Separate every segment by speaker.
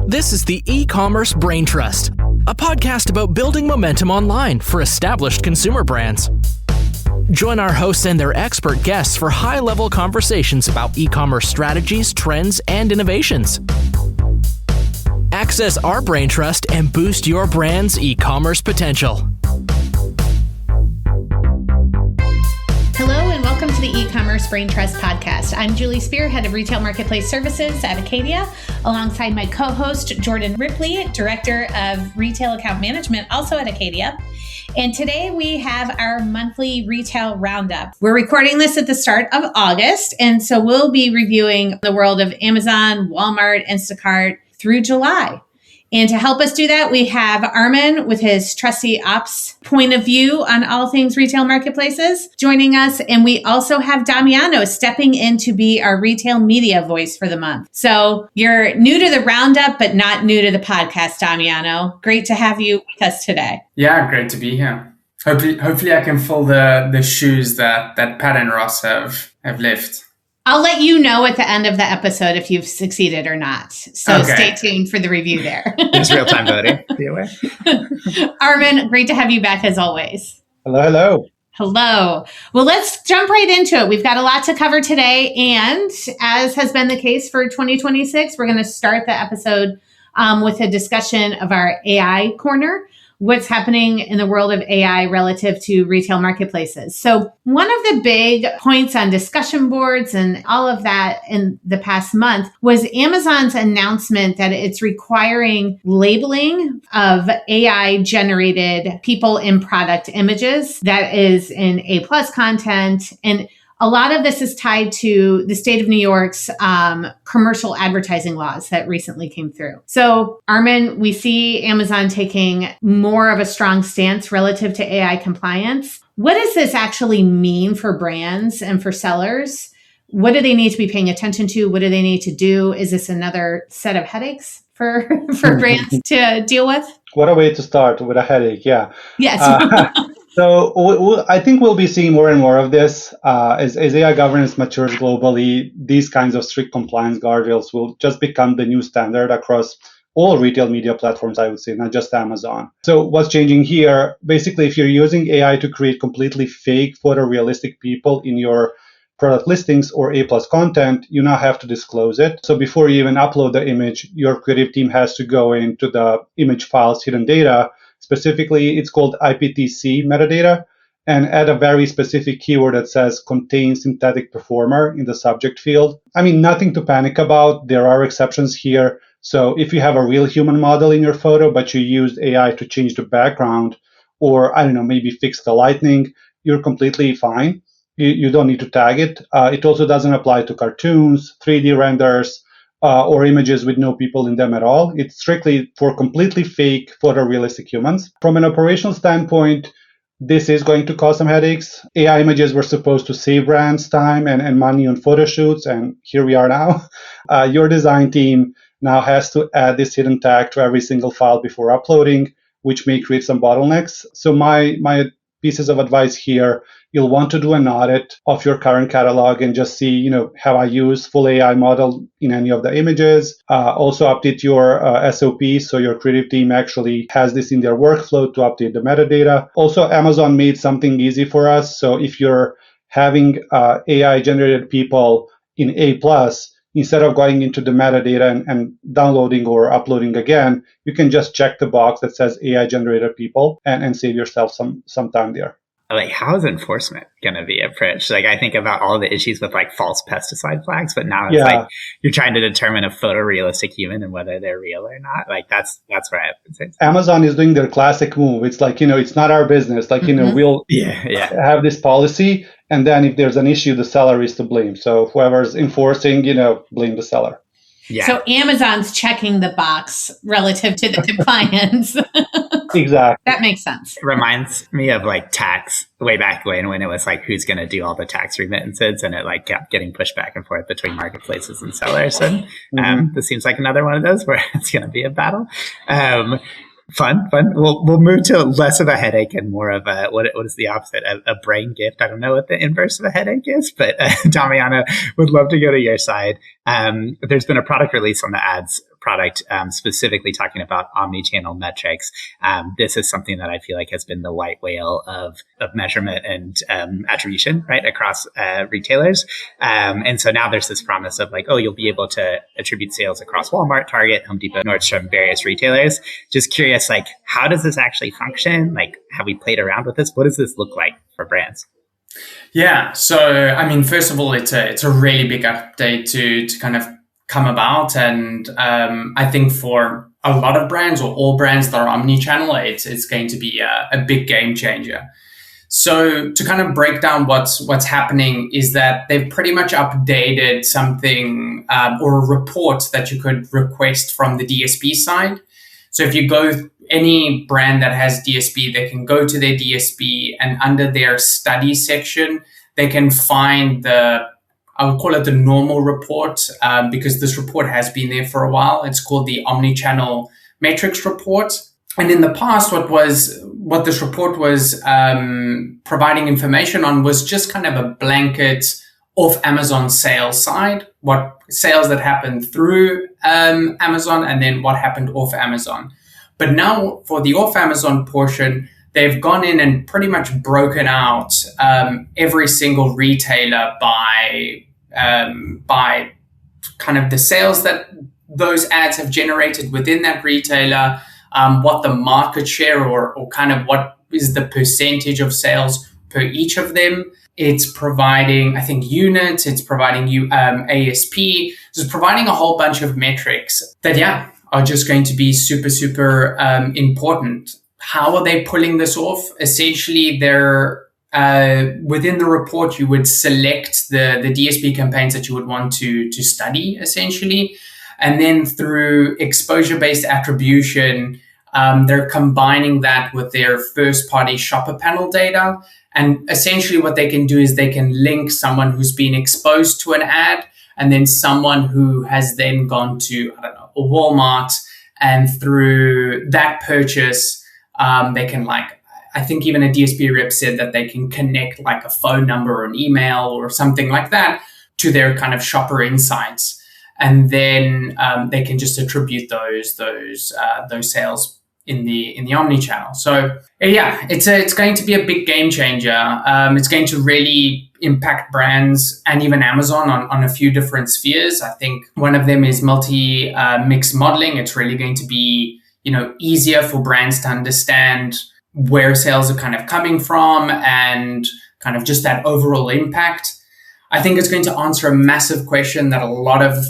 Speaker 1: This is the E-commerce Brain Trust, a podcast about building momentum online for established consumer brands. Join our hosts and their expert guests for high-level conversations about e-commerce strategies, trends, and innovations. Access our Brain Trust and boost your brand's e-commerce potential.
Speaker 2: Hello and welcome to the E-commerce Brain Trust podcast. I'm Julie Spear, head of Retail Marketplace Services at Acadia, alongside my co-host Jordan Ripley, Director of Retail Account Management, also at Acadia. And today we have our monthly Retail Roundup. We're recording this at the start of August, and so we'll be reviewing the world of Amazon, Walmart, Instacart through July. And to help us do that, we have Armin with his trusty ops point of view on all things retail marketplaces joining us. And we also have Damiano stepping in to be our retail media voice for the month. So you're new to the roundup, but not new to the podcast, Damiano. Great to have you with us today.
Speaker 3: Yeah, great to be here. Hopefully I can fill the shoes that Pat and Ross have left.
Speaker 2: I'll let you know at the end of the episode if you've succeeded or not. So Stay tuned for the review there.
Speaker 4: It's real-time voting. Be aware.
Speaker 2: Armin, great to have you back as always.
Speaker 5: Hello.
Speaker 2: Hello. Well, let's jump right into it. We've got a lot to cover today. And as has been the case for 2026, we're going to start the episode with a discussion of our AI corner. What's happening in the world of AI relative to retail marketplaces. So one of the big points on discussion boards and all of that in the past month was Amazon's announcement that it's requiring labeling of AI generated people in product images that is in A+ content. And a lot of this is tied to the state of New York's commercial advertising laws that recently came through. So, Armin, we see Amazon taking more of a strong stance relative to AI compliance. What does this actually mean for brands and for sellers? What do they need to be paying attention to? What do they need to do? Is this another set of headaches for brands to deal with?
Speaker 5: What a way to start with a headache, yeah.
Speaker 2: Yes.
Speaker 5: So I think we'll be seeing more and more of this as AI governance matures globally. These kinds of strict compliance guardrails will just become the new standard across all retail media platforms, I would say, not just Amazon. So what's changing here? Basically, if you're using AI to create completely fake photorealistic people in your product listings or A+ content, you now have to disclose it. So before you even upload the image, your creative team has to go into the image file's hidden data. Specifically, it's called IPTC metadata, and add a very specific keyword that says contain synthetic performer in the subject field. I mean, nothing to panic about. There are exceptions here. So if you have a real human model in your photo, but you used AI to change the background or, I don't know, maybe fix the lighting, you're completely fine. You don't need to tag it. It also doesn't apply to cartoons, 3D renders, or images with no people in them at all. It's strictly for completely fake photorealistic humans. From an operational standpoint, this is going to cause some headaches. AI images were supposed to save brands time and money on photo shoots, and here we are now. Your design team now has to add this hidden tag to every single file before uploading, which may create some bottlenecks. So my pieces of advice here, you'll want to do an audit of your current catalog and just see, have I used full AI model in any of the images? Also update your SOP so your creative team actually has this in their workflow to update the metadata. Also, Amazon made something easy for us. So if you're having AI generated people in A+, instead of going into the metadata and downloading or uploading again, you can just check the box that says AI generated people and save yourself some time there.
Speaker 4: Like, how is enforcement going to be approached? Like, I think about all the issues with like false pesticide flags, but now it's like you're trying to determine a photorealistic human and whether they're real or not. Like, that's where I have to say.
Speaker 5: Amazon is doing their classic move. It's like, it's not our business. Like, we'll have this policy. And then if there's an issue, the seller is to blame. So whoever's enforcing, blame the seller.
Speaker 4: Yeah.
Speaker 2: So Amazon's checking the box relative to the compliance.
Speaker 5: Exactly.
Speaker 2: That makes sense.
Speaker 4: It reminds me of like tax way back when it was like, who's going to do all the tax remittances? And it like kept getting pushed back and forth between marketplaces and sellers. And this seems like another one of those where it's going to be a battle. Fun. We'll move to less of a headache and more of a, what is the opposite? A brain gift. I don't know what the inverse of a headache is, but Damiano, would love to go to your side. There's been a product release on the ads product, specifically talking about omni-channel metrics. This is something that I feel like has been the white whale of measurement and attribution, right, across retailers. And so now there's this promise of like, oh, you'll be able to attribute sales across Walmart, Target, Home Depot, Nordstrom, various retailers. Just curious, like, how does this actually function? Like, have we played around with this? What does this look like for brands?
Speaker 3: Yeah. So, I mean, first of all, it's a really big update to kind of come about. And I think for a lot of brands or all brands that are omni-channel, it's going to be a big game changer. So to kind of break down what's happening is that they've pretty much updated something or a report that you could request from the DSP side. So if you go, any brand that has DSP, they can go to their DSP and under their study section, they can find I would call it the normal report because this report has been there for a while. It's called the Omnichannel Metrics Report. And in the past, what this report was providing information on was just kind of a blanket off Amazon sales side, what sales that happened through Amazon and then what happened off Amazon. But now for the off Amazon portion, they've gone in and pretty much broken out every single retailer by kind of the sales that those ads have generated within that retailer, what the market share or kind of what is the percentage of sales per each of them. It's providing, I think, units. It's providing you ASP. It's providing a whole bunch of metrics that, are just going to be super, super important. How are they pulling this off? Essentially, they're within the report, you would select the DSP campaigns that you would want to study, essentially. And then through exposure-based attribution, they're combining that with their first-party shopper panel data. And essentially what they can do is they can link someone who's been exposed to an ad and then someone who has then gone to, a Walmart, and through that purchase, they can I think even a DSP rep said that they can connect like a phone number or an email or something like that to their kind of shopper insights. And then they can just attribute those sales in the omnichannel. So it's going to be a big game changer. It's going to really impact brands and even Amazon on a few different spheres. I think one of them is multi-mix modeling. It's really going to be, easier for brands to understand where sales are kind of coming from and kind of just that overall impact. I think it's going to answer a massive question that a lot of,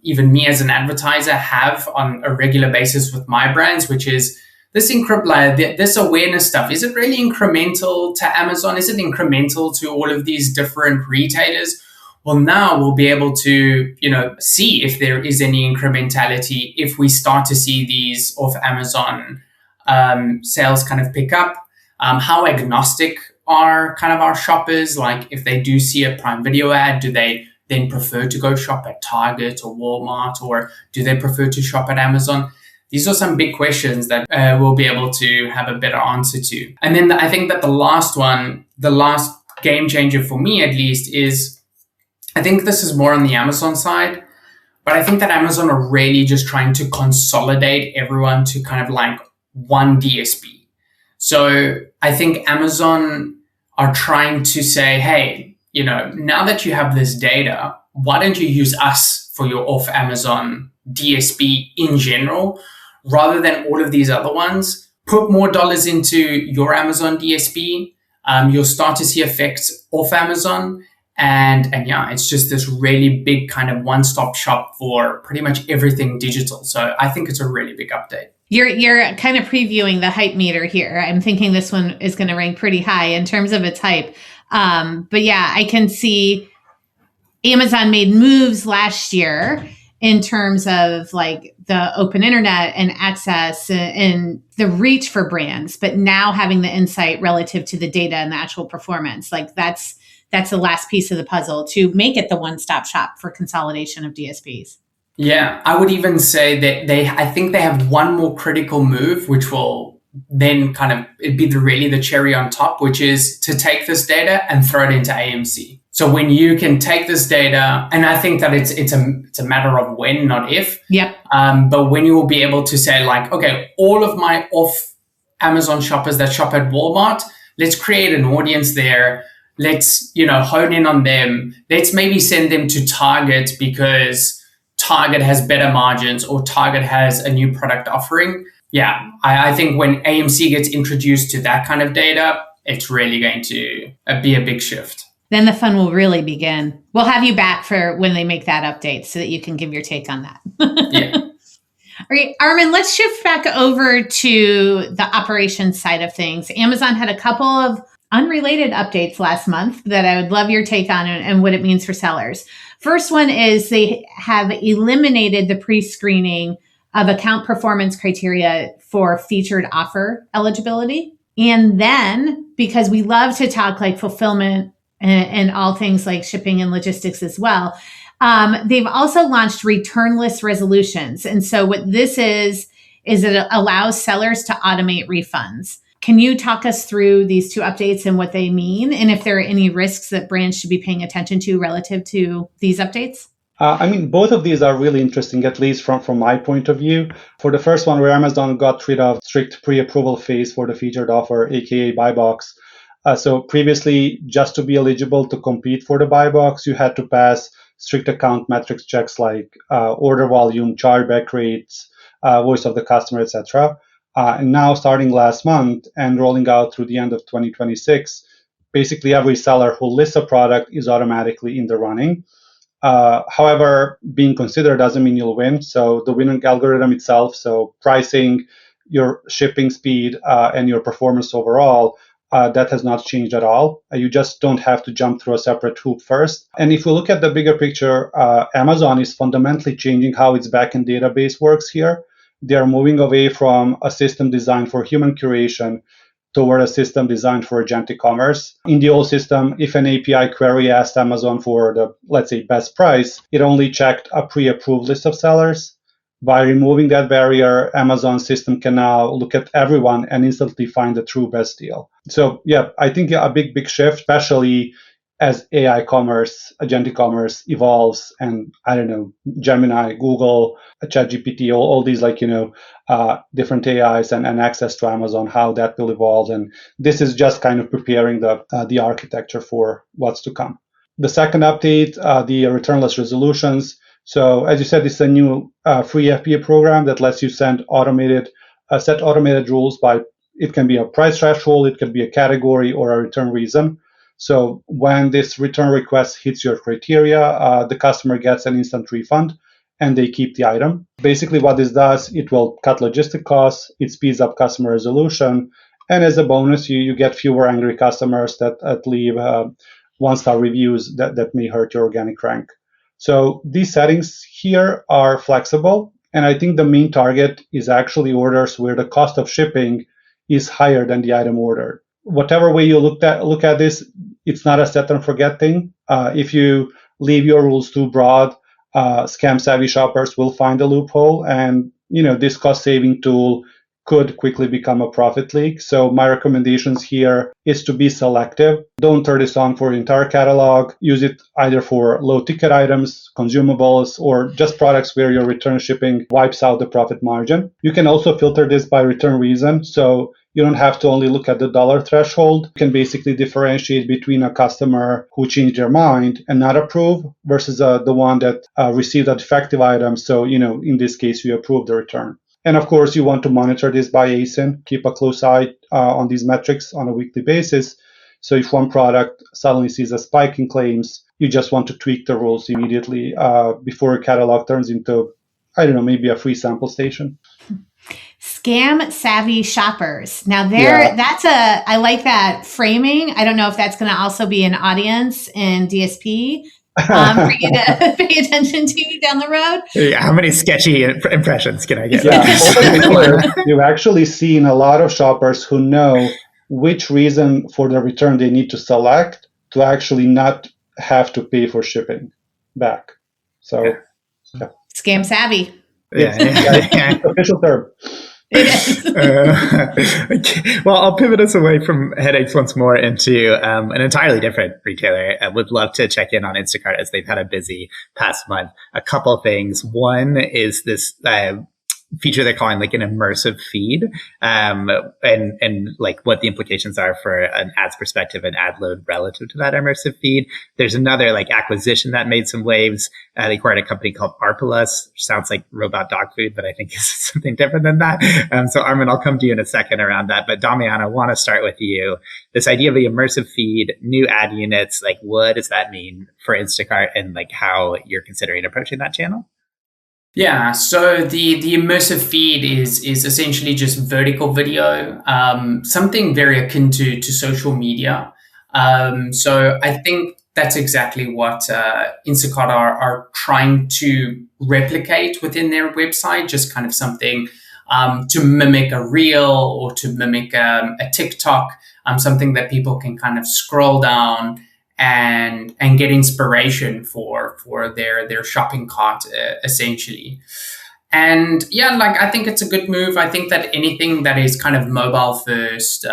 Speaker 3: even me as an advertiser have on a regular basis with my brands, which is this this awareness stuff. Is it really incremental to Amazon? Is it incremental to all of these different retailers? Well, now we'll be able to, see if there is any incrementality if we start to see these off Amazon sales kind of pick up. How agnostic are kind of our shoppers? Like if they do see a Prime Video ad, do they then prefer to go shop at Target or Walmart, or do they prefer to shop at Amazon? These are some big questions that we'll be able to have a better answer to. And then I think that the last game changer for me at least is, I think this is more on the Amazon side, but I think that Amazon are really just trying to consolidate everyone to kind of like one DSP. So I think Amazon are trying to say, hey, now that you have this data, why don't you use us for your off Amazon DSP in general, rather than all of these other ones? Put more dollars into your Amazon DSP. You'll start to see effects off Amazon. And it's just this really big kind of one-stop shop for pretty much everything digital. So I think it's a really big update.
Speaker 2: You're kind of previewing the hype meter here. I'm thinking this one is going to rank pretty high in terms of its hype. But I can see Amazon made moves last year in terms of like the open internet and access and the reach for brands, but now having the insight relative to the data and the actual performance, like that's the last piece of the puzzle to make it the one-stop shop for consolidation of DSPs.
Speaker 3: Yeah, I would even say that I think they have one more critical move, which will then kind of it'd be the cherry on top, which is to take this data and throw it into AMC. So when you can take this data, and I think that it's a matter of when, not if.
Speaker 2: Yep.
Speaker 3: But when you will be able to say like, okay, all of my off Amazon shoppers that shop at Walmart, let's create an audience there. Let's, hone in on them. Let's maybe send them to Target because Target has better margins or Target has a new product offering. Yeah, I think when AMC gets introduced to that kind of data, it's really going to be a big shift.
Speaker 2: Then the fun will really begin. We'll have you back for when they make that update so that you can give your take on that.
Speaker 3: Yeah.
Speaker 2: All right, Armin, let's shift back over to the operations side of things. Amazon had a couple of unrelated updates last month that I would love your take on and what it means for sellers. First one is they have eliminated the pre-screening of account performance criteria for featured offer eligibility. And then, because we love to talk like fulfillment and all things like shipping and logistics as well, they've also launched returnless resolutions. And so what this is it allows sellers to automate refunds. Can you talk us through these two updates and what they mean? And if there are any risks that brands should be paying attention to relative to these updates?
Speaker 5: Both of these are really interesting, at least from my point of view. For the first one, where Amazon got rid of strict pre-approval phase for the featured offer, aka buy box. So previously, just to be eligible to compete for the buy box, you had to pass strict account metrics checks like order volume, chargeback rates, voice of the customer, etc. And now, starting last month and rolling out through the end of 2026, basically every seller who lists a product is automatically in the running. However, being considered doesn't mean you'll win. So the winning algorithm itself, so pricing, your shipping speed, and your performance overall, that has not changed at all. You just don't have to jump through a separate hoop first. And if we look at the bigger picture, Amazon is fundamentally changing how its backend database works here. They are moving away from a system designed for human curation toward a system designed for agentic commerce. In the old system, if an API query asked Amazon for the, let's say, best price, it only checked a pre-approved list of sellers. By removing that barrier, Amazon's system can now look at everyone and instantly find the true best deal. So yeah, I think a big shift, especially as AI commerce, agentic commerce evolves, and I don't know, Gemini, Google, ChatGPT, all these different AIs and access to Amazon, how that will evolve. And this is just kind of preparing the architecture for what's to come. The second update, the returnless resolutions. So as you said, it's a new free FBA program that lets you set automated rules by, it can be a price threshold, it can be a category or a return reason. So when this return request hits your criteria, the customer gets an instant refund and they keep the item. Basically what this does, it will cut logistic costs, it speeds up customer resolution, and as a bonus, you get fewer angry customers that leave one-star reviews that may hurt your organic rank. So these settings here are flexible, and I think the main target is actually orders where the cost of shipping is higher than the item ordered. Whatever way you look at this, it's not a set and forget thing. If you leave your rules too broad, scam savvy shoppers will find a loophole, and this cost saving tool could quickly become a profit leak. So my recommendations here is to be selective. Don't turn this on for your entire catalog. Use it either for low ticket items, consumables, or just products where your return shipping wipes out the profit margin. You can also filter this by return reason. So you don't have to only look at the dollar threshold. You can basically differentiate between a customer who changed their mind and not approve versus the one that received a defective item. So, in this case, you approve the return. And of course, you want to monitor this by ASIN, keep a close eye on these metrics on a weekly basis. So if one product suddenly sees a spike in claims, you just want to tweak the rules immediately before your catalog turns into, maybe a free sample station.
Speaker 2: Scam savvy shoppers. Now I like that framing. I don't know if that's going to also be an audience in DSP. For you to pay attention to down the road.
Speaker 4: Yeah, how many sketchy impressions can I get?
Speaker 5: Yeah, you've actually seen a lot of shoppers who know which reason for the return they need to select to actually not have to pay for shipping back. So,
Speaker 2: Scam savvy.
Speaker 5: Yeah. Official term.
Speaker 4: Okay. Well, I'll pivot us away from headaches once more into an entirely different retailer. I would love to check in on Instacart as they've had a busy past month. A couple of things. One is this feature they're calling like an immersive feed, and like what the implications are for an ads perspective and ad load relative to that immersive feed. There's another like acquisition that made some waves. They acquired a company called Arpalus, which sounds like robot dog food, but I think it's something different than that. So Armin, I'll come to you in a second around that. But Damiano, I want to start with you. This idea of the immersive feed, new ad units, like what does that mean for Instacart and like how you're considering approaching that channel?
Speaker 3: Yeah, so the immersive feed is essentially just vertical video, something very akin to social media. So I think that's exactly what Instacart are trying to replicate within their website, just kind of something to mimic a reel or to mimic a TikTok, something that people can kind of scroll down and get inspiration for their shopping cart, essentially. And yeah, like I think it's a good move. I think that anything that is kind of mobile first,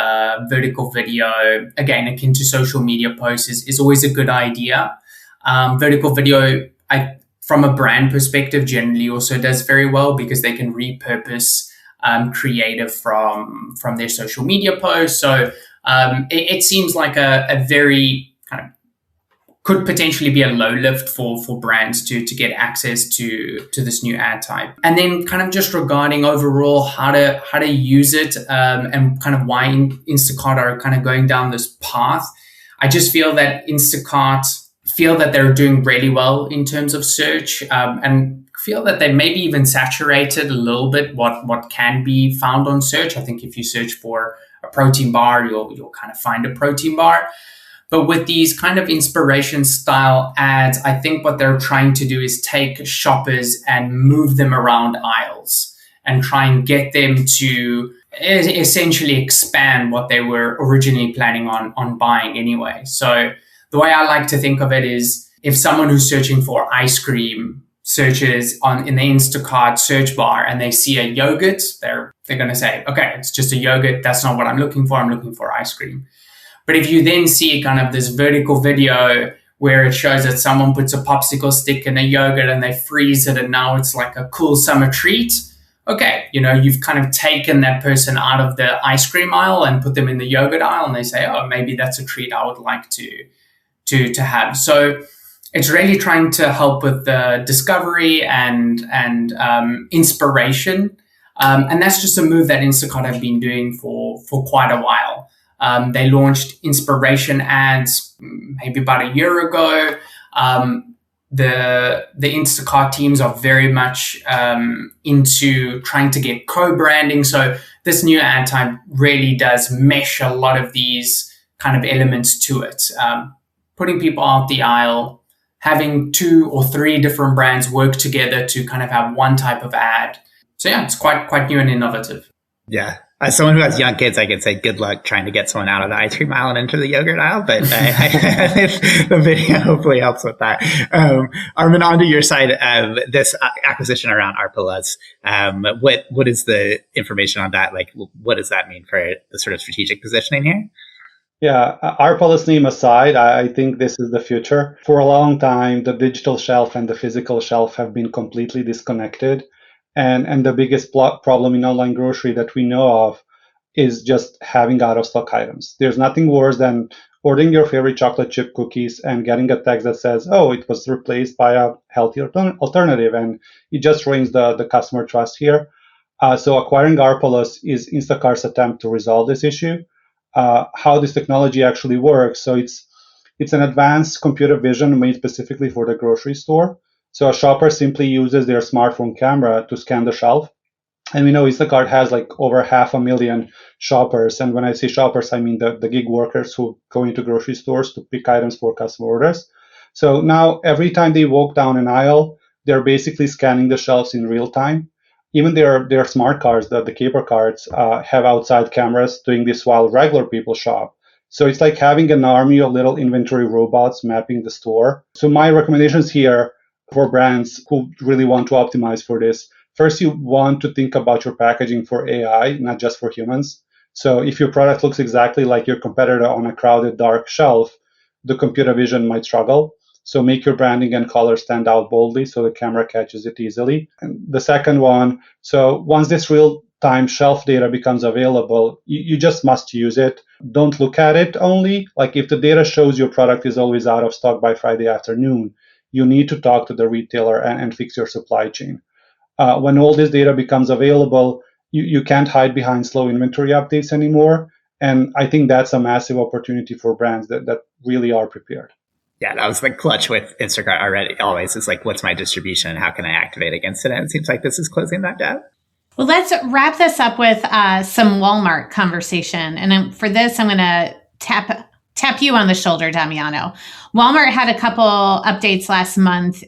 Speaker 3: vertical video, again, akin to social media posts is always a good idea. Vertical video, from a brand perspective, generally also does very well because they can repurpose creative from their social media posts. So it seems like a very kind of could potentially be a low lift for brands to get access to this new ad type. And then kind of just regarding overall how to use it and kind of why Instacart are kind of going down this path. I just feel that Instacart feel that they're doing really well in terms of search and feel that they maybe even saturated a little bit what can be found on search. I think if you search for a protein bar, you'll kind of find a protein bar. But with these kind of inspiration style ads, I think what they're trying to do is take shoppers and move them around aisles and try and get them to essentially expand what they were originally planning on buying anyway. So the way I like to think of it is if someone who's searching for ice cream searches in the Instacart search bar and they see a yogurt, they're going to say, okay, it's just a yogurt. That's not what I'm looking for. I'm looking for ice cream. But if you then see kind of this vertical video where it shows that someone puts a popsicle stick in a yogurt and they freeze it and now it's like a cool summer treat, okay, you've kind of taken that person out of the ice cream aisle and put them in the yogurt aisle and they say, oh, maybe that's a treat I would like to have. So it's really trying to help with the discovery and inspiration. And that's just a move that Instacart have been doing for quite a while. They launched inspiration ads maybe about a year ago. The Instacart teams are very much into trying to get co-branding. So this new ad type really does mesh a lot of these kind of elements to it. Putting people out the aisle, having 2 or 3 different brands work together to kind of have one type of ad. So yeah, it's quite new and innovative.
Speaker 4: Yeah. As someone who has young kids, I can say good luck trying to get someone out of the ice cream aisle and into the yogurt aisle, but the video hopefully helps with that. Armin, on to your side of this acquisition around Arpalus. What is the information on that? Like, what does that mean for the sort of strategic positioning here?
Speaker 5: Yeah, Arpalus name aside, I think this is the future. For a long time, the digital shelf and the physical shelf have been completely disconnected. And the biggest problem in online grocery that we know of is just having out-of-stock items. There's nothing worse than ordering your favorite chocolate chip cookies and getting a text that says, oh, it was replaced by a healthy alternative. And it just ruins the customer trust here. So acquiring Arpalus is Instacart's attempt to resolve this issue. How this technology actually works. So it's an advanced computer vision made specifically for the grocery store. So a shopper simply uses their smartphone camera to scan the shelf. And we know Instacart has like over 500,000 shoppers. And when I say shoppers, I mean the gig workers who go into grocery stores to pick items for customer orders. So now every time they walk down an aisle, they're basically scanning the shelves in real time. Even their smart cards, the Caper cards, have outside cameras doing this while regular people shop. So it's like having an army of little inventory robots mapping the store. So my recommendations here for brands who really want to optimize for this, First, you want to think about your packaging for AI, not just for humans. So if your product looks exactly like your competitor on a crowded, dark shelf, the computer vision might struggle. So make your branding and color stand out boldly so the camera catches it easily. And the second one, so once this real-time shelf data becomes available, you just must use it. Don't look at it only. Like if the data shows your product is always out of stock by Friday afternoon, you need to talk to the retailer and fix your supply chain. When all this data becomes available, you can't hide behind slow inventory updates anymore. And I think that's a massive opportunity for brands that really are prepared.
Speaker 4: Yeah, that was the clutch with Instacart already. Always is like, what's my distribution and how can I activate against it? And it seems like this is closing that gap.
Speaker 2: Well, let's wrap this up with some Walmart conversation. And for this, I'm going to tap you on the shoulder, Damiano. Walmart had a couple updates last month.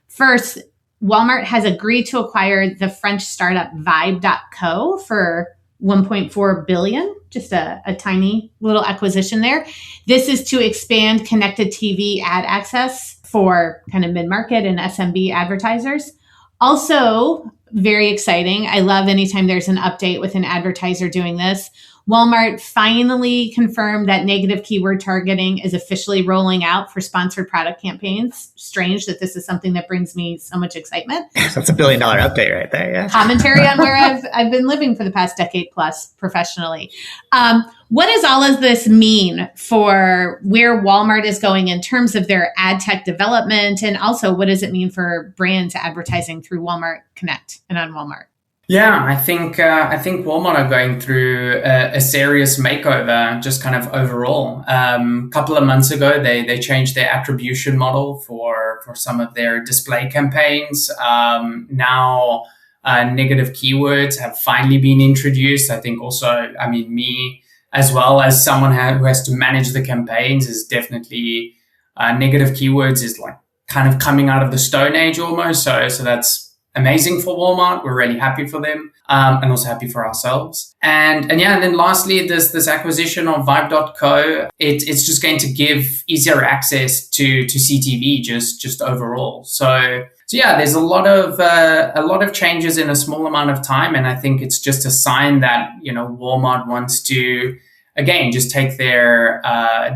Speaker 2: First, Walmart has agreed to acquire the French startup Vibe.co for $1.4 billion, just a tiny little acquisition there. This is to expand connected TV ad access for kind of mid-market and SMB advertisers. Also, very exciting. I love anytime there's an update with an advertiser doing this. Walmart finally confirmed that negative keyword targeting is officially rolling out for sponsored product campaigns. Strange that this is something that brings me so much excitement.
Speaker 4: That's a $1 billion update right there. Yeah.
Speaker 2: Commentary on where I've been living for the past decade plus professionally. What does all of this mean for where Walmart is going in terms of their ad tech development? And also, what does it mean for brands advertising through Walmart Connect and on Walmart?
Speaker 3: Yeah, I think Walmart are going through a serious makeover, just kind of overall. A couple of months ago, they changed their attribution model for some of their display campaigns. Now, negative keywords have finally been introduced. I think also, me as well as someone who has to manage the campaigns is definitely negative keywords is like kind of coming out of the Stone Age almost. So that's amazing for Walmart. We're really happy for them, and also happy for ourselves. And then lastly, this acquisition of Vibe.co, it's just going to give easier access to CTV just overall. So yeah, there's a lot of changes in a small amount of time, and I think it's just a sign that Walmart wants to again just take their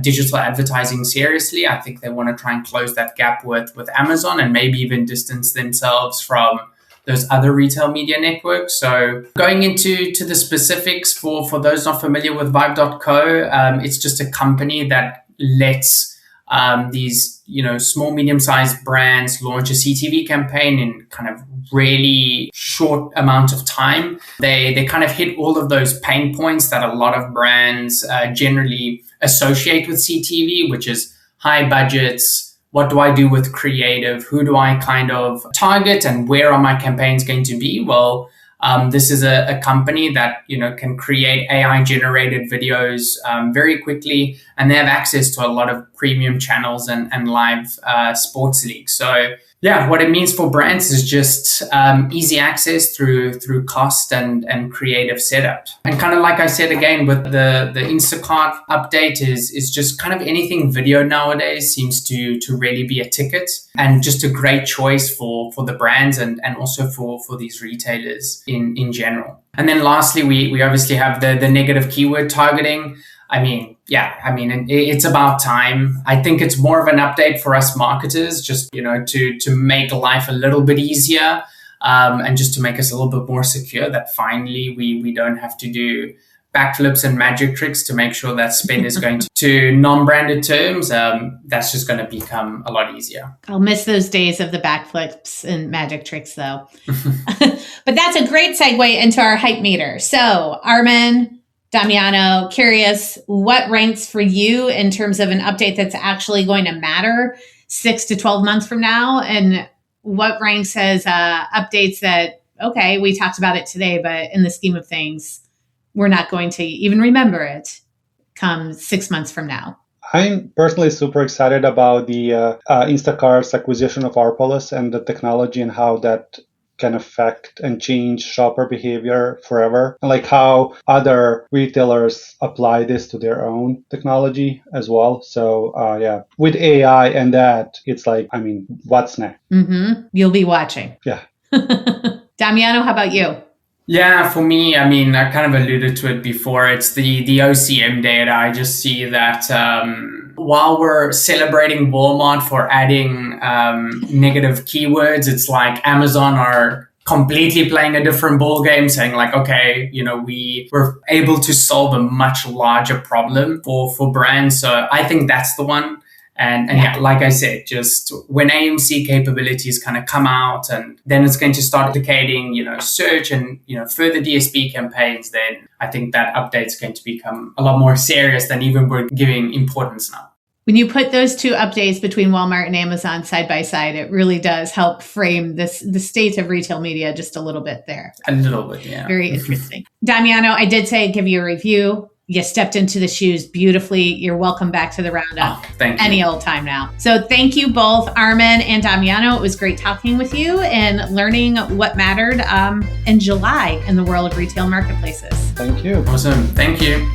Speaker 3: digital advertising seriously. I think they want to try and close that gap with Amazon and maybe even distance themselves from those other retail media networks. So going into the specifics for those not familiar with Vibe.co, it's just a company that lets these small, medium-sized brands launch a CTV campaign in kind of really short amount of time. They kind of hit all of those pain points that a lot of brands generally associate with CTV, which is high budgets. What do I do with creative? Who do I kind of target, and where are my campaigns going to be? Well, this is a company that can create AI generated videos very quickly, and they have access to a lot of premium channels and live sports leagues. So yeah, what it means for brands is just easy access through cost and creative setup. And kind of like I said again with the Instacart update is just kind of anything video nowadays seems to really be a ticket, and just a great choice for the brands and also for these retailers in general. And then lastly, we obviously have the negative keyword targeting. It's about time. I think it's more of an update for us marketers, just, to make life a little bit easier, and just to make us a little bit more secure, that finally we don't have to do backflips and magic tricks to make sure that spend is going to non-branded terms. That's just going to become a lot easier.
Speaker 2: I'll miss those days of the backflips and magic tricks though. But that's a great segue into our hype meter. So Armin, Damiano, curious what ranks for you in terms of an update that's actually going to matter 6 to 12 months from now, and what ranks as updates that, okay, we talked about it today, but in the scheme of things, we're not going to even remember it come 6 months from now.
Speaker 5: I'm personally super excited about the Instacart's acquisition of Arpolis and the technology and how that can affect and change shopper behavior forever, and like how other retailers apply this to their own technology as well. So with AI and that, it's like, what's next?
Speaker 2: Mm-hmm. You'll be watching.
Speaker 5: Yeah.
Speaker 2: Damiano, how about you?
Speaker 3: Yeah, for me, I mean, I kind of alluded to it before. It's the OCM data. I just see that while we're celebrating Walmart for adding negative keywords, it's like Amazon are completely playing a different ball game, saying like, okay, we were able to solve a much larger problem for brands. So I think that's the one. And yeah, like I said, just when AMC capabilities kind of come out, and then it's going to start duplicating, search and, further DSP campaigns, then I think that update's going to become a lot more serious than even we're giving importance now.
Speaker 2: When you put those two updates between Walmart and Amazon side by side, it really does help frame the state of retail media just a little bit there.
Speaker 3: A little bit, yeah.
Speaker 2: Very interesting. Damiano, I did say give you a review. You stepped into the shoes beautifully. You're welcome back to the Roundup
Speaker 3: thank you.
Speaker 2: Any old time now. So thank you both, Armin and Damiano. It was great talking with you and learning what mattered in July in the world of retail marketplaces.
Speaker 5: Thank you.
Speaker 3: Awesome. Thank you.